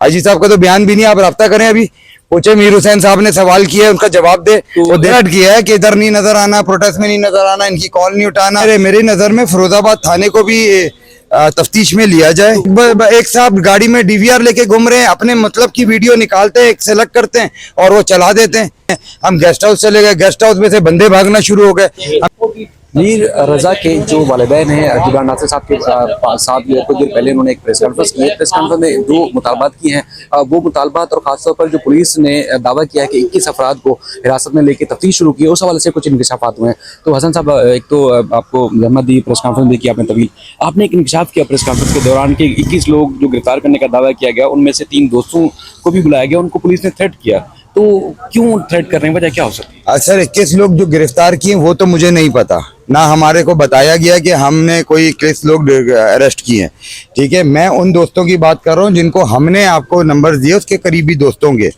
IG साहब का तो बयान भी नहीं, आप रब्ता करें। अभी पूछे मीर हुसैन साहब ने सवाल किया है, उनका जवाब दे। वो डेट किया है कि इधर नहीं नजर आना, प्रोटेस्ट में नहीं नजर आना, इनकी कॉल नहीं उठाना। मेरी नजर में फिरोजाबाद थाने को भी तफ्तीश में लिया जाए। एक साहब गाड़ी में डीवीआर लेके घूम रहे हैं, अपने मतलब की वीडियो निकालते हैं, सेलेक्ट करते हैं और वो चला देते हैं। हम गेस्ट हाउस चले गए, गेस्ट हाउस में से बंदे भागना शुरू हो गए। मीर रजा के जो वालिदैन हैं जुबैर नासिर साहब के साथ कुछ देर पहले उन्होंने एक प्रेस कॉन्फ्रेंस की है। प्रेस कॉन्फ्रेंस में दो मुतालबात किए हैं। वो मुतालबात और खासतौर पर जो पुलिस ने दावा किया है कि 21 अफराद को हिरासत में लेकर तफ्तीश शुरू की है, उस हवाले से कुछ इंकशाफात हुए हैं। तो हसन साहब, एक तो आपको जहमत दी, प्रेस कॉन्फ्रेंस भी किया आपने तवील, आपने एक इंकशाफ किया प्रेस कॉन्फ्रेंस के दौरान कि 21 लोग जो गिरफ्तार करने का दावा किया गया, उनमें से 3 दोस्तों को भी बुलाया गया, उनको पुलिस ने थ्रेट किया। तो क्यों थ्रेट कर रहे हैं, वजह क्या हो सकती है? सर 21 लोग जो गिरफ्तार किए वो तो मुझे नहीं पता, ना हमारे को बताया गया कि हमने कोई 21 लोग अरेस्ट किए हैं। ठीक है, मैं उन दोस्तों की बात कर रहा हूँ जिनको हमने आपको नंबर दिए, उसके करीबी दोस्तों के।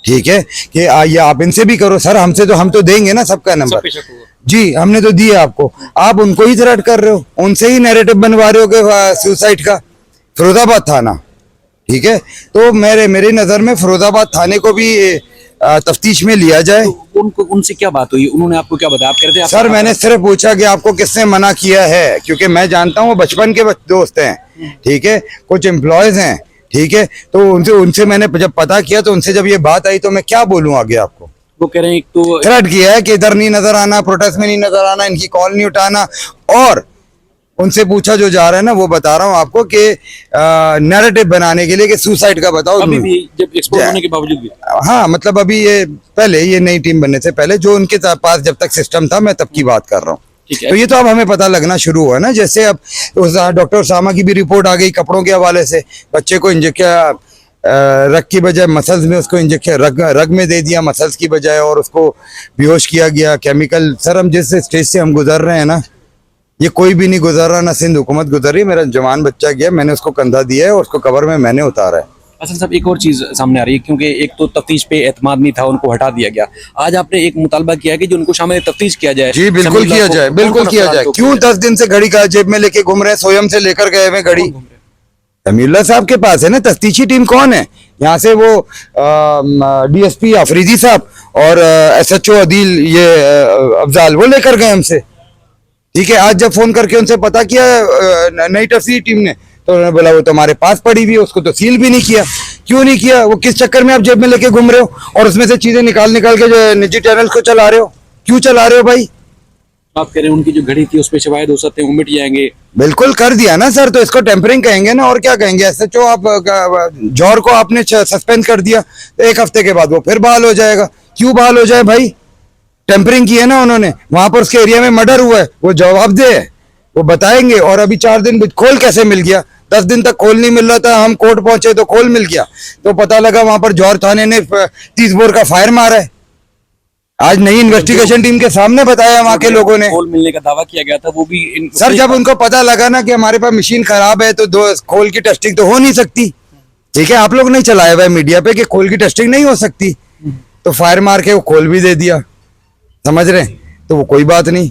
ठीक है कि ये आप इनसे भी करो सर, हमसे तो हम तो देंगे ना सबका नंबर। जी, हमने तो दिए आपको, आप उनको ही थ्रेट कर रहे हो, उनसे ही नैरेटिव बनवा रहे हो कि सुसाइड का। फिरोजाबाद थाना, ठीक है, तो मेरी नजर में फिरोजाबाद थाने को भी तफ्तीश में लिया जाए। तो उनसे क्या बात हुई, उन्होंने आपको क्या बताया? आप कह रहे थे सर मैंने सिर्फ पूछा कि आपको किसने मना किया है, क्योंकि मैं जानता हूँ वो बचपन के दोस्त हैं। ठीक है, कुछ एम्प्लॉयज हैं। ठीक है, तो उनसे मैंने जब पता किया तो उनसे जब ये बात आई तो मैं क्या बोलूँ आगे आपको। वो कह रहे हैं तो थ्रेट किया है कि इधर नहीं नजर आना, प्रोटेस्ट में नहीं नजर आना, इनकी कॉल नहीं उठाना। और उनसे पूछा जो जा रहा है ना, वो बता रहा हूँ आपको कि नैरेटिव बनाने के लिए कि सुसाइड का बताओ। अभी भी जब एक्सपोज होने के बावजूद भी, हाँ, मतलब अभी ये पहले ये नई टीम बनने से पहले जो उनके पास जब तक सिस्टम था, मैं तब की बात कर रहा हूँ। तो ये तो अब हमें पता लगना शुरू हुआ ना, जैसे अब उस डॉक्टर उसामा की भी रिपोर्ट आ गई कपड़ों के हवाले से, बच्चे को इंजेक्शन रग की बजाय मसल्स में, उसको इंजेक्शन रग में दे दिया मसल्स की बजाय, और उसको बेहोश किया गया केमिकल। सर हम जिस स्टेज से हम गुजर रहे हैं ना, ये कोई भी नहीं गुजर रहा, ना सिंध हुकूमत गुजर रही। मेरा जवान बच्चा गया, मैंने उसको कंधा दिया है और उसको कबर में मैंने उतारा है। असल साहब एक और चीज सामने आ रही है, क्योंकि एक तो तफ्तीश पे एतमाद नहीं था, उनको हटा दिया गया। आज आपने एक मुतालबा किया कि जो उनको शामिल तफ्तीश किया जाए। जी बिल्कुल किया जाए, बिल्कुल किया जाए। क्यों 10 दिन से घड़ी का जेब में लेके घूम रहे हैं, सोयम से लेकर गए हुए घड़ी समीउल्लाह साहब के पास है ना। तफ्तीशी टीम कौन है यहाँ से? वो डीएसपी अफरीदी साहब और SHO अदील, ये अफजाल, वो लेकर गए हमसे। ठीक है, आज जब फोन करके उनसे पता किया नई तफ्तीशी टीम ने, तो उन्होंने बोला वो तुम्हारे पास पड़ी हुई है, उसको तो सील भी नहीं किया। क्यों नहीं किया? वो किस चक्कर में आप जेब में लेके घूम रहे हो और उसमें से चीजें निकाल के जो निजी चैनल को चला रहे हो? क्यों चला रहे हो भाई? आप कह रहे हैं उनकी जो घड़ी थी उस पर शवाहिद हो सकते हैं, वो मिट जाएंगे। बिल्कुल कर दिया ना सर, तो इसको टेम्परिंग कहेंगे ना, और क्या कहेंगे। SHO आप जौहर को आपने सस्पेंड कर दिया, तो 1 हफ्ते के बाद वो फिर बहाल हो जाएगा। क्यों बहाल हो जाए भाई? टेम्परिंग की है ना उन्होंने, वहां पर उसके एरिया में मर्डर हुआ है, वो जवाबदेह है, वो बताएंगे। और अभी 4 दिन खोल कैसे मिल गया? 10 दिन तक खोल नहीं मिल रहा था, हम कोर्ट पहुंचे तो खोल मिल गया, तो पता लगा वहां पर जौहर थाने ने 30 बोर का फायर मारा है। आज नई इन्वेस्टिगेशन टीम के सामने बताया वहां के लोगों ने। खोल मिलने का दावा किया गया था, वो भी सर जब उनको पता लगा ना कि हमारे पास मशीन खराब है, तो 2 खोल की टेस्टिंग तो हो नहीं सकती। ठीक है, आप लोग नहीं चलाया हुआ है मीडिया पे कि खोल की टेस्टिंग नहीं हो सकती, तो फायर मार के वो खोल भी दे दिया, समझ रहे हैं? तो वो कोई बात नहीं।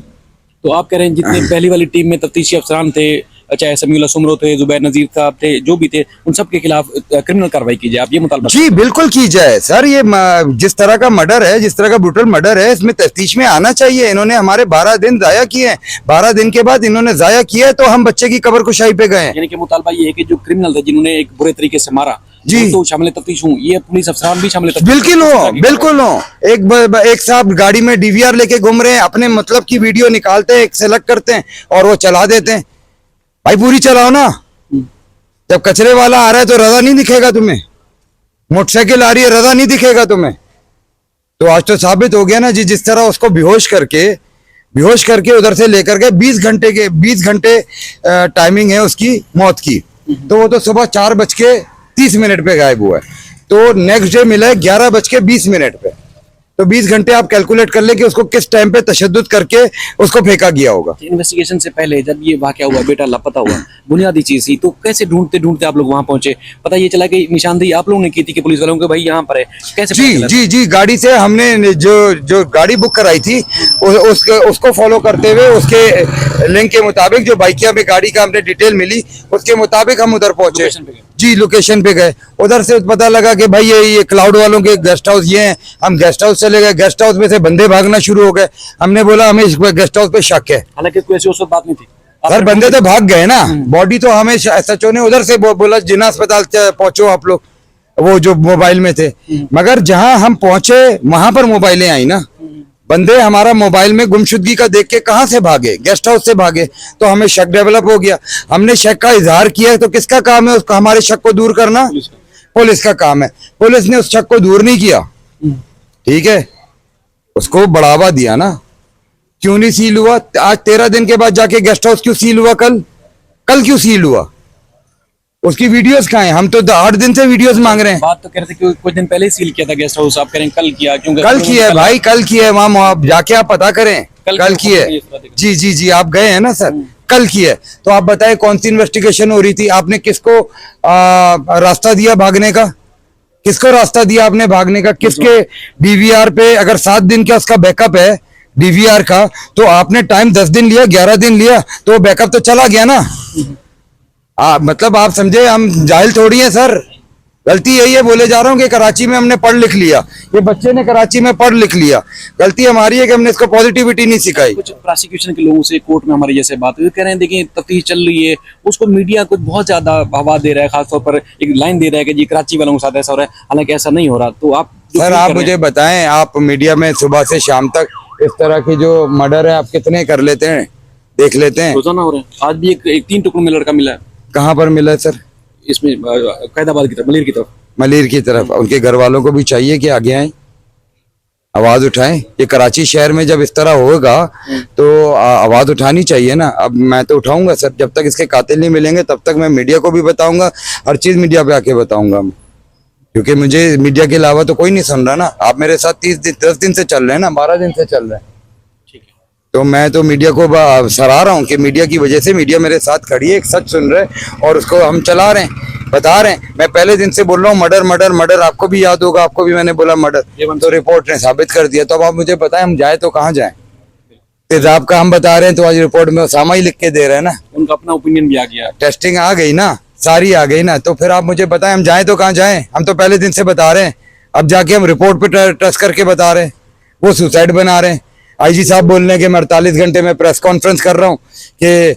तो आप कह रहे हैं जितने पहली वाली टीम में तफ्तीशी अफसरान थे, चाहे समीउल्लाह सुमरो थे, जुबैर नजीर साहब थे, जो भी थे, उन सब के खिलाफ क्रिमिनल कार्रवाई की जाए, आप ये मुतालबा? जी बिल्कुल की जाए सर। ये जिस तरह का मर्डर है, जिस तरह का ब्रूटल मर्डर है, इसमें तफ्तीश में आना चाहिए। इन्होंने हमारे 12 दिन जाया किए हैं, 12 दिन के बाद इन्होंने जाया किया है, तो हम बच्चे की कब्र कुशाई पे गए। यानी कि मुतालबा ये है कि जो क्रिमिनल थे, जिन्होंने एक बुरे तरीके से मारा, जी, तो शामिल तफ्तीश हूँ, ये पुलिस अफसरान भी शामिल बिल्कुल हो, बिल्कुल हो। एक साहब गाड़ी में डीवीआर लेके घूम रहे हैं, अपने मतलब की वीडियो निकालते हैं, सेलेक्ट करते हैं और वो चला देते हैं। भाई पूरी चलाओ ना। जब कचरे वाला आ रहा है तो रजा नहीं दिखेगा तुम्हें? मोटरसाइकिल आ रही है, रजा नहीं दिखेगा तुम्हें? तो आज तो साबित हो गया ना जी, जिस तरह उसको बेहोश करके उधर से लेकर गए। 20 घंटे टाइमिंग है उसकी मौत की, तो वो तो सुबह 4:30 पे गायब हुआ है, तो नेक्स्ट डे मिला है 11:20 पे। तो 20 घंटे आप कैलकुलेट कर ले कि उसको किस टाइम पे तशद्दुद करके उसको फेंका गया होगा। इन्वेस्टिगेशन से पहले जब ये वाकया हुआ, बेटा लापता हुआ, बुनियादी चीज थी, तो कैसे ढूंढते आप लोग वहां पहुंचे? पता ये चला कि निशानदेही आप लोगों ने की थी कि पुलिस वालों के भाई यहाँ पर है, कैसे? जी, गाड़ी से हमने जो गाड़ी बुक कराई थी उसको फॉलो करते हुए, उसके लिंक के मुताबिक, जो बाइकिया में गाड़ी का हमने डिटेल मिली, उसके मुताबिक हम उधर पहुंचे। जी लोकेशन पे गए, उधर से पता लगा कि भाई ये क्लाउड वालों के गेस्ट हाउस ये हैं। हम गेस्ट हाउस चले गए, गेस्ट हाउस में से बंदे भागना शुरू हो गए। हमने बोला हमें इस गेस्ट हाउस पे शक है। हालांकि कोई ऐसी उस वक्त बात नहीं थी। सर बंदे तो भाग गए ना, बॉडी तो हमें SHO ने उधर से बोला जिना अस्पताल पहुंचो आप लोग, वो जो मोबाइल में थे। मगर जहां हम पहुंचे वहां पर मोबाइलें आई ना, बंदे हमारा मोबाइल में गुमशुदगी का देख के कहां से भागे, गेस्ट हाउस से भागे। तो हमें शक डेवलप हो गया, हमने शक का इजहार किया। तो किसका काम है उसका, हमारे शक को दूर करना? पुलिस का काम है। पुलिस ने उस शक को दूर नहीं किया, ठीक है, उसको बढ़ावा दिया ना। क्यों नहीं सील हुआ? आज 13 दिन के बाद जाके गेस्ट हाउस क्यों सील हुआ? कल क्यों सील हुआ? उसकी वीडियोस कहाँ हैं? हम तो 8 दिन से वीडियोस मांग रहे हैं। बात तो कह रहे थे कि कुछ दिन पहले ही सील किया था गेस्ट हाउस, आप कह रहे हैं कल किया। क्योंकि कल किया है भाई, कल किया है। वहाँ जाके आप पता करें, कल किया है। जी जी जी, आप गए हैं ना सर, कल किया है। तो आप बताएं कौन सी इन्वेस्टिगेशन हो रही थी? आपने किसको रास्ता दिया भागने का? किसको रास्ता दिया आपने भागने का? किसके DVR पे अगर 7 दिन का उसका बैकअप है DVR का, तो आपने टाइम 10 दिन लिया, 11 दिन लिया, तो बैकअप तो चला गया ना। मतलब आप समझे, हम जाहिल थोड़ी हैं सर। गलती यही है, बोले जा रहा हूँ कि कराची में हमने पढ़ लिख लिया, ये बच्चे ने कराची में पढ़ लिख लिया। गलती हमारी है कि हमने इसको पॉजिटिविटी नहीं सिखाई। कुछ प्रोसिक्यूशन के लोगों से कोर्ट में हमारी जैसे बात हुई, कह रहे हैं देखिए तफ्तीश चल रही है, उसको मीडिया कुछ बहुत ज्यादा हवा दे रहा है, खासतौर पर एक लाइन दे रहा है कि जी कराची वालों के साथ ऐसा हो रहा है, हालांकि ऐसा नहीं हो रहा। तो आप सर आप मुझे बताएं, आप मीडिया में सुबह से शाम तक इस तरह की जो मर्डर है आप कितने कर लेते हैं, देख लेते हैं? रोजाना हो रहे हैं। आज भी एक 3 टुकड़ों में लड़का मिला है। कहाँ पर मिला है सर? इसमें कैदाबाद की तरफ, मलिर की तरफ। मलिर की तरफ। उनके घर वालों को भी चाहिए कि आगे आए, आवाज उठाएं। ये कराची शहर में जब इस तरह होगा तो आवाज उठानी चाहिए ना। अब मैं तो उठाऊंगा सर, जब तक इसके कातिल नहीं मिलेंगे तब तक मैं मीडिया को भी बताऊंगा, हर चीज मीडिया पे आके बताऊंगा मैं, क्योंकि मुझे मीडिया के अलावा तो कोई नहीं सुन रहा ना। आप मेरे साथ 10 दिन से चल रहे हैं ना, 12 दिन से चल रहे हैं। तो मैं तो मीडिया को सराह रहा हूँ कि मीडिया की वजह से मीडिया मेरे साथ खड़ी है, एक सच सुन रहे हैं और उसको हम चला रहे हैं, बता रहे हैं। मैं पहले दिन से बोल रहा हूँ मर्डर मर्डर मर्डर, आपको भी याद होगा, आपको भी मैंने बोला मर्डर, तो रिपोर्ट ने साबित कर दिया। तो अब आप मुझे बताएं हम जाए तो कहाँ जाएं? तेजाब का हम बता रहे हैं तो आज रिपोर्ट में उसामा ही लिख के दे रहे हैं ना। उनका अपना ओपिनियन भी आ गया, टेस्टिंग आ गई ना, सारी आ गई ना। तो फिर आप मुझे बताएं हम जाएं तो कहाँ जाएं? हम तो पहले दिन से बता रहे हैं, अब जाके हम रिपोर्ट पे ट्रस्ट करके बता रहे हैं। वो सुसाइड बना रहे हैं। IG साहब बोल रहे हैं कि मैं 48 घंटे में प्रेस कॉन्फ्रेंस कर रहा हूँ कि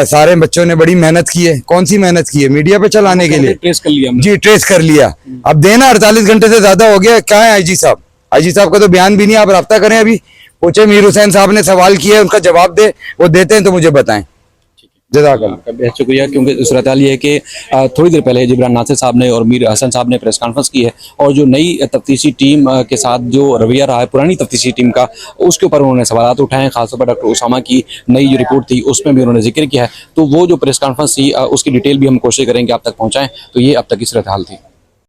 सारे बच्चों ने बड़ी मेहनत की है। कौन सी मेहनत की है? मीडिया पे चलाने के लिए। ट्रेस कर लिया हमने। जी ट्रेस कर लिया। अब देना 48 घंटे से ज्यादा हो गया। क्या है IG साहब? IG साहब का तो बयान भी नहीं। आप राब्ता करें, अभी पूछे मीर हुसैन साहब ने सवाल किया है, उनका जवाब दे, वो देते हैं तो मुझे बताएं। आपका बेहद शुक्रिया, क्योंकि सूरत हाल ये है कि थोड़ी देर पहले जिब्रान नासिर साहब ने और मीर हसन साहब ने प्रेस कॉन्फ्रेंस की है और जो नई तफ्तीशी टीम के साथ जो रवैया रहा है पुरानी तफ्तीशी टीम का, उसके ऊपर उन्होंने सवाल उठाए हैं। खासतौर पर डॉक्टर उसामा की नई जो रिपोर्ट थी उसमें भी उन्होंने जिक्र किया है। तो वो जो प्रेस कॉन्फ्रेंस थी उसकी डिटेल भी हम कोशिश करेंगे आप तक पहुँचाएँ। तो ये अब तक की सूरत हाल थी।